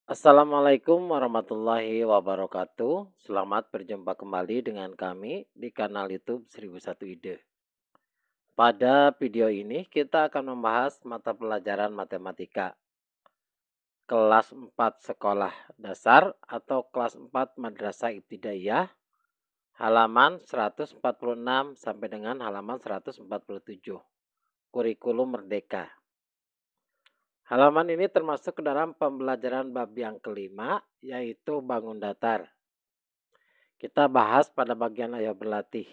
Assalamualaikum warahmatullahi wabarakatuh. Selamat berjumpa kembali dengan kami di kanal YouTube 1001 Ide. Pada video ini kita akan membahas mata pelajaran matematika kelas 4 sekolah dasar atau kelas 4 Madrasah Ibtidaiyah halaman 146 sampai dengan halaman 147. Kurikulum Merdeka. Halaman ini termasuk ke dalam pembelajaran bab yang kelima, yaitu bangun datar. Kita bahas pada bagian ayo berlatih.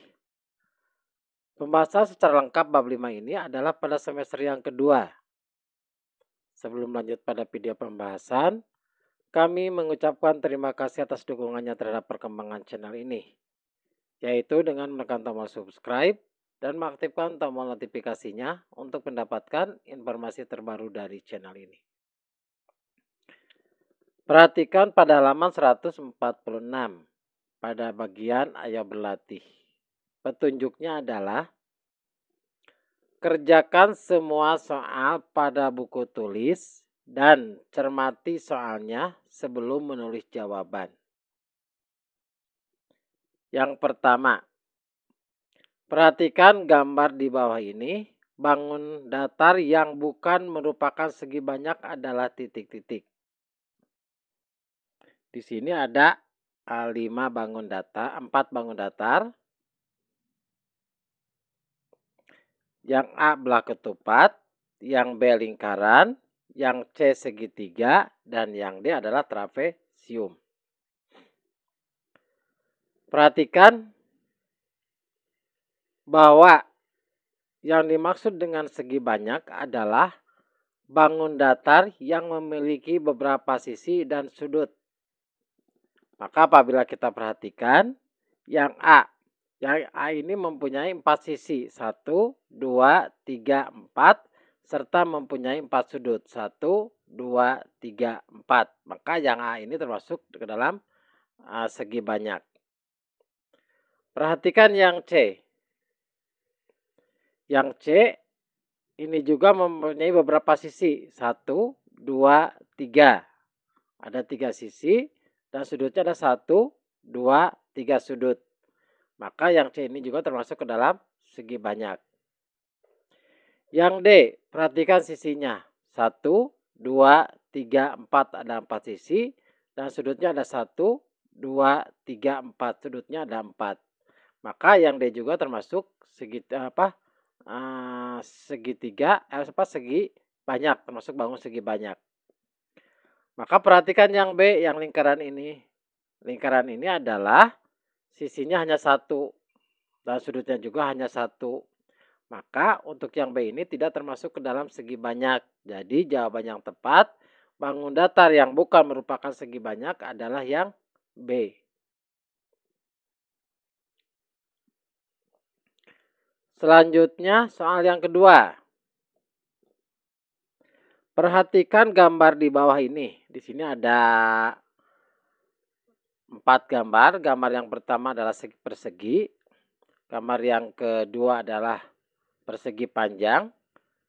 Pembahasan secara lengkap bab 5 ini adalah pada semester yang kedua. Sebelum lanjut pada video pembahasan, kami mengucapkan terima kasih atas dukungannya terhadap perkembangan channel ini, yaitu dengan menekan tombol subscribe dan mengaktifkan tombol notifikasinya untuk mendapatkan informasi terbaru dari channel ini. Perhatikan pada halaman 146 pada bagian ayo berlatih. Petunjuknya adalah kerjakan semua soal pada buku tulis dan cermati soalnya sebelum menulis jawaban. Yang pertama, perhatikan gambar di bawah ini. Bangun datar yang bukan merupakan segi banyak adalah titik-titik. Di sini ada 4 bangun datar. Yang A belah ketupat, yang B lingkaran, yang C segitiga, dan yang D adalah trapesium. Perhatikan bahwa yang dimaksud dengan segi banyak adalah bangun datar yang memiliki beberapa sisi dan sudut. Maka apabila kita perhatikan yang A ini mempunyai 4 sisi, 1, 2, 3, 4, serta mempunyai 4 sudut, 1, 2, 3, 4. Maka yang A ini termasuk ke dalam segi banyak. Perhatikan yang C. Yang C ini juga mempunyai beberapa sisi, 1, 2, 3. Ada 3 sisi dan sudutnya ada 1, 2, 3 sudut. Maka yang C ini juga termasuk ke dalam segi banyak. Yang D, perhatikan sisinya. 1, 2, 3, 4 ada 4 sisi dan sudutnya ada 1, 2, 3, 4. Sudutnya ada 4. Maka yang D juga termasuk segi banyak, termasuk bangun segi banyak. Maka perhatikan yang B, yang lingkaran ini. Lingkaran ini adalah sisinya hanya 1 dan sudutnya juga hanya 1. Maka untuk yang B ini tidak termasuk ke dalam segi banyak. Jadi jawaban yang tepat, bangun datar yang bukan merupakan segi banyak adalah yang B. Selanjutnya soal yang kedua. Perhatikan gambar di bawah ini. Di sini ada 4 gambar. Gambar yang pertama adalah segi persegi. Gambar yang kedua adalah persegi panjang.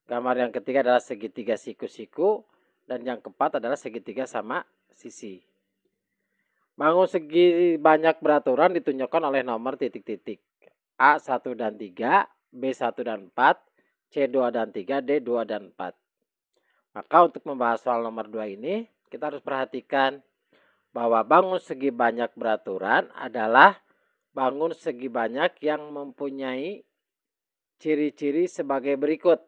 Gambar yang ketiga adalah segitiga siku-siku. Dan yang keempat adalah segitiga sama sisi. Bangun segi banyak beraturan ditunjukkan oleh nomor titik-titik. A1 dan 3, B1 dan 4, C2 dan 3, D2 dan 4. Maka untuk membahas soal nomor 2 ini, kita harus perhatikan bahwa bangun segi banyak beraturan adalah bangun segi banyak yang mempunyai ciri-ciri sebagai berikut.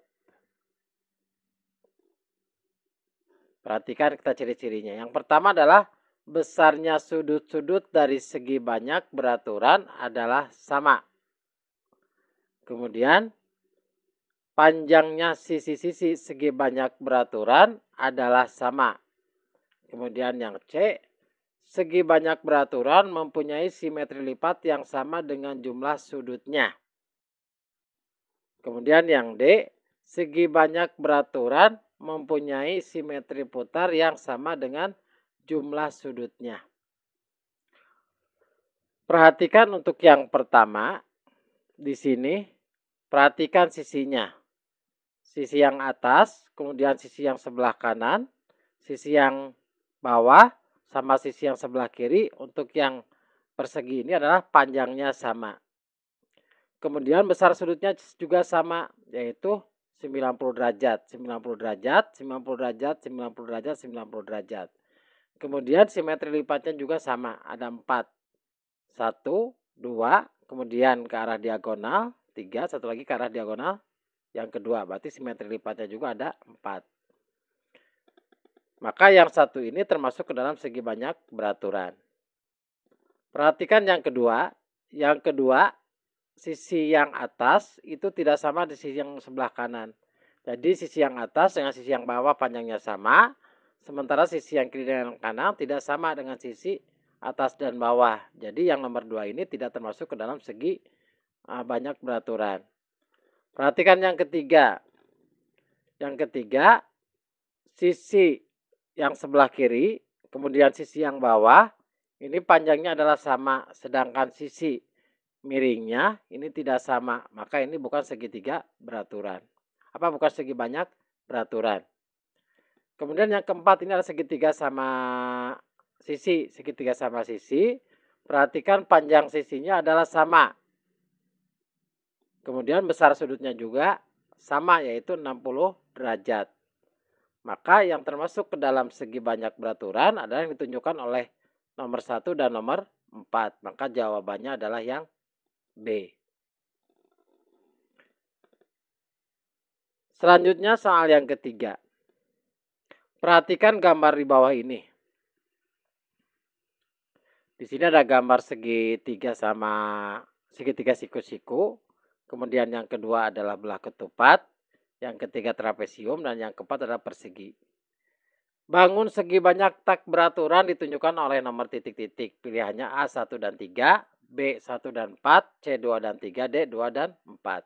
Perhatikan kita ciri-cirinya. Yang pertama adalah besarnya sudut-sudut dari segi banyak beraturan adalah sama. Kemudian panjangnya sisi-sisi segi banyak beraturan adalah sama. Kemudian yang C, segi banyak beraturan mempunyai simetri lipat yang sama dengan jumlah sudutnya. Kemudian yang D, segi banyak beraturan mempunyai simetri putar yang sama dengan jumlah sudutnya. Perhatikan untuk yang pertama, di sini perhatikan sisinya. Sisi yang atas, kemudian sisi yang sebelah kanan, sisi yang bawah sama sisi yang sebelah kiri untuk yang persegi ini adalah panjangnya sama. Kemudian besar sudutnya juga sama, yaitu 90 derajat, 90 derajat, 90 derajat, 90 derajat, 90 derajat. Kemudian simetri lipatnya juga sama, ada 4. 1, 2, kemudian ke arah diagonal, 3, satu lagi ke arah diagonal yang kedua. Berarti simetri lipatnya juga ada 4. Maka yang satu ini termasuk ke dalam segi banyak beraturan. Perhatikan yang kedua. Yang kedua, sisi yang atas itu tidak sama di sisi yang sebelah kanan. Jadi sisi yang atas dengan sisi yang bawah panjangnya sama. Sementara sisi yang kiri dan kanan tidak sama dengan sisi atas dan bawah. Jadi yang nomor 2 ini tidak termasuk ke dalam segi banyak beraturan. Perhatikan yang ketiga. Yang ketiga, sisi yang sebelah kiri, kemudian sisi yang bawah, ini panjangnya adalah sama. Sedangkan sisi miringnya ini tidak sama. Maka ini bukan segitiga beraturan. Apa bukan segi banyak beraturan. Kemudian yang keempat ini adalah segitiga sama sisi. Segitiga sama sisi. Perhatikan panjang sisinya adalah sama. Kemudian besar sudutnya juga sama, yaitu 60 derajat. Maka yang termasuk ke dalam segi banyak beraturan adalah yang ditunjukkan oleh nomor 1 dan nomor 4. Maka jawabannya adalah yang B. Selanjutnya soal yang ketiga. Perhatikan gambar di bawah ini. Di sini ada gambar segitiga sama segitiga siku-siku. Kemudian yang kedua adalah belah ketupat. Yang ketiga trapesium dan yang keempat adalah persegi. Bangun segi banyak tak beraturan ditunjukkan oleh nomor titik-titik. Pilihannya A 1 dan 3, B 1 dan 4, C 2 dan 3, D 2 dan 4.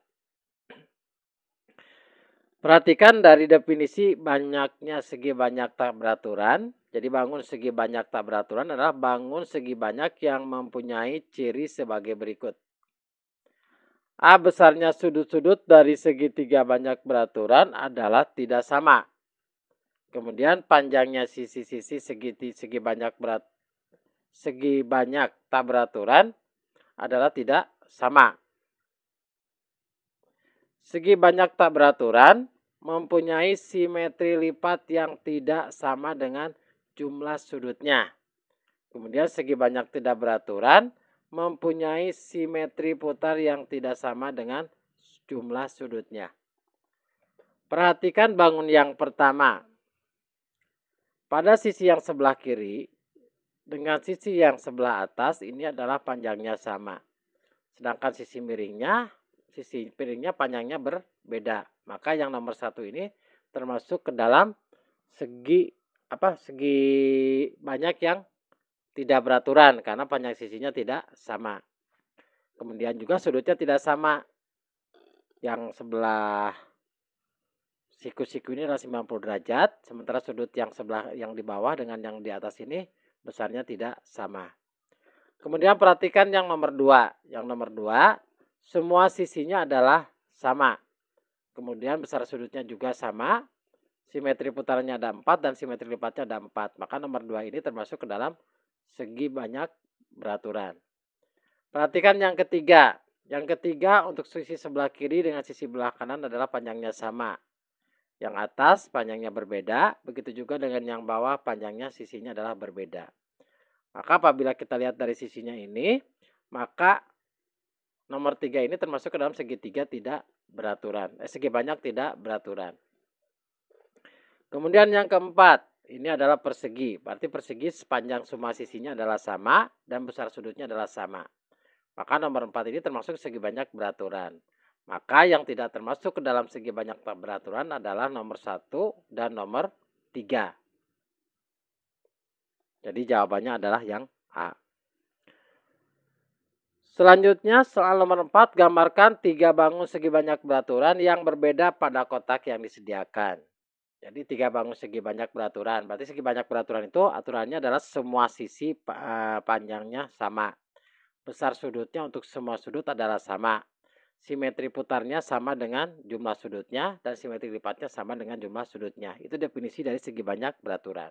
Perhatikan dari definisi banyaknya segi banyak tak beraturan. Jadi bangun segi banyak tak beraturan adalah bangun segi banyak yang mempunyai ciri sebagai berikut. A, besarnya sudut-sudut dari segitiga banyak beraturan adalah tidak sama. Kemudian panjangnya sisi-sisi segi banyak tak beraturan adalah tidak sama. Segi banyak tak beraturan mempunyai simetri lipat yang tidak sama dengan jumlah sudutnya. Kemudian segi banyak tidak beraturan mempunyai simetri putar yang tidak sama dengan jumlah sudutnya. Perhatikan bangun yang pertama. Pada sisi yang sebelah kiri dengan sisi yang sebelah atas ini adalah panjangnya sama. Sedangkan sisi miringnya panjangnya berbeda. Maka yang nomor 1 ini termasuk ke dalam segi banyak yang tidak beraturan karena panjang sisinya tidak sama. Kemudian juga sudutnya tidak sama. Yang sebelah siku-siku ini adalah 90 derajat, sementara sudut yang sebelah yang di bawah dengan yang di atas ini besarnya tidak sama. Kemudian perhatikan yang nomor 2. Yang nomor 2, semua sisinya adalah sama. Kemudian besar sudutnya juga sama. Simetri putarannya ada 4 dan simetri lipatnya ada 4. Maka nomor 2 ini termasuk ke dalam segi banyak beraturan. Perhatikan yang ketiga. Yang ketiga untuk sisi sebelah kiri dengan sisi sebelah kanan adalah panjangnya sama. Yang atas panjangnya berbeda, begitu juga dengan yang bawah panjangnya sisinya adalah berbeda. Maka apabila kita lihat dari sisinya ini, maka nomor 3 ini termasuk ke dalam segitiga tidak beraturan. Segi banyak tidak beraturan. Kemudian yang keempat, ini adalah persegi. Berarti persegi sepanjang semua sisinya adalah sama dan besar sudutnya adalah sama. Maka nomor 4 ini termasuk segi banyak beraturan. Maka yang tidak termasuk ke dalam segi banyak tak beraturan adalah nomor 1 dan nomor 3. Jadi jawabannya adalah yang A. Selanjutnya soal nomor 4, gambarkan 3 bangun segi banyak beraturan yang berbeda pada kotak yang disediakan. Jadi 3 bangun segi banyak beraturan. Berarti segi banyak beraturan itu aturannya adalah semua sisi panjangnya sama. Besar sudutnya untuk semua sudut adalah sama. Simetri putarnya sama dengan jumlah sudutnya dan simetri lipatnya sama dengan jumlah sudutnya. Itu definisi dari segi banyak beraturan.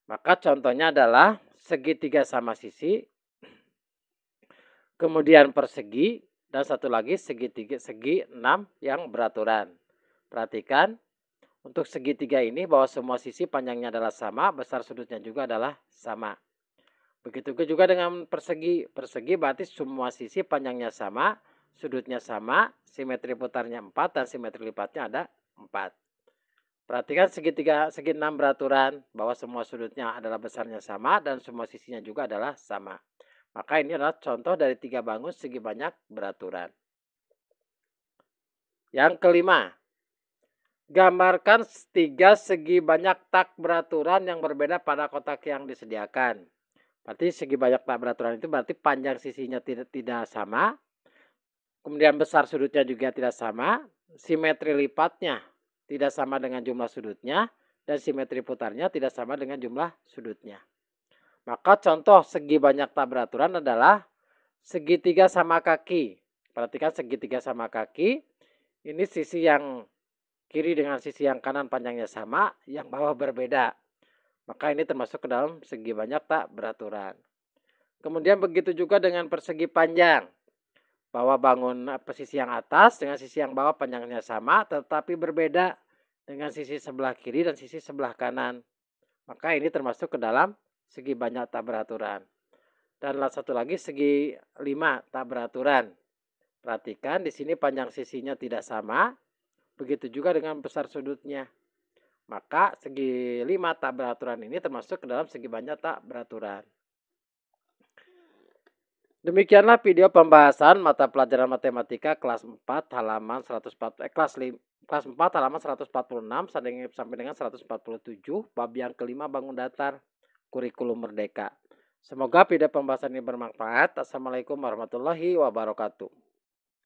Maka contohnya adalah segitiga sama sisi, kemudian persegi, dan satu lagi segi 6 yang beraturan. Perhatikan, untuk segitiga ini bahwa semua sisi panjangnya adalah sama, besar sudutnya juga adalah sama. Begitu juga dengan persegi. Persegi berarti semua sisi panjangnya sama, sudutnya sama, simetri putarnya 4, dan simetri lipatnya ada 4. Perhatikan segi 6 beraturan bahwa semua sudutnya adalah besarnya sama dan semua sisinya juga adalah sama. Maka ini adalah contoh dari 3 bangun segi banyak beraturan. Yang kelima, gambarkan 3 segi banyak tak beraturan yang berbeda pada kotak yang disediakan. Berarti segi banyak tak beraturan itu berarti panjang sisinya tidak sama, kemudian besar sudutnya juga tidak sama, simetri lipatnya tidak sama dengan jumlah sudutnya, dan simetri putarnya tidak sama dengan jumlah sudutnya. Maka contoh segi banyak tak beraturan adalah segitiga sama kaki. Perhatikan segitiga sama kaki, ini sisi yang kiri dengan sisi yang kanan panjangnya sama, yang bawah berbeda. Maka ini termasuk ke dalam segi banyak tak beraturan. Kemudian begitu juga dengan persegi panjang. Bahwa bangun sisi yang atas dengan sisi yang bawah panjangnya sama, tetapi berbeda dengan sisi sebelah kiri dan sisi sebelah kanan. Maka ini termasuk ke dalam segi banyak tak beraturan. Dan satu lagi segi 5 tak beraturan. Perhatikan di sini panjang sisinya tidak sama, begitu juga dengan besar sudutnya. Maka segi 5 tak beraturan ini termasuk ke dalam segi banyak tak beraturan. Demikianlah video pembahasan mata pelajaran matematika kelas 4 halaman 140 kelas 4 halaman 146 sampai dengan 147 bab yang kelima bangun datar kurikulum merdeka. Semoga video pembahasan ini bermanfaat. Assalamualaikum warahmatullahi wabarakatuh.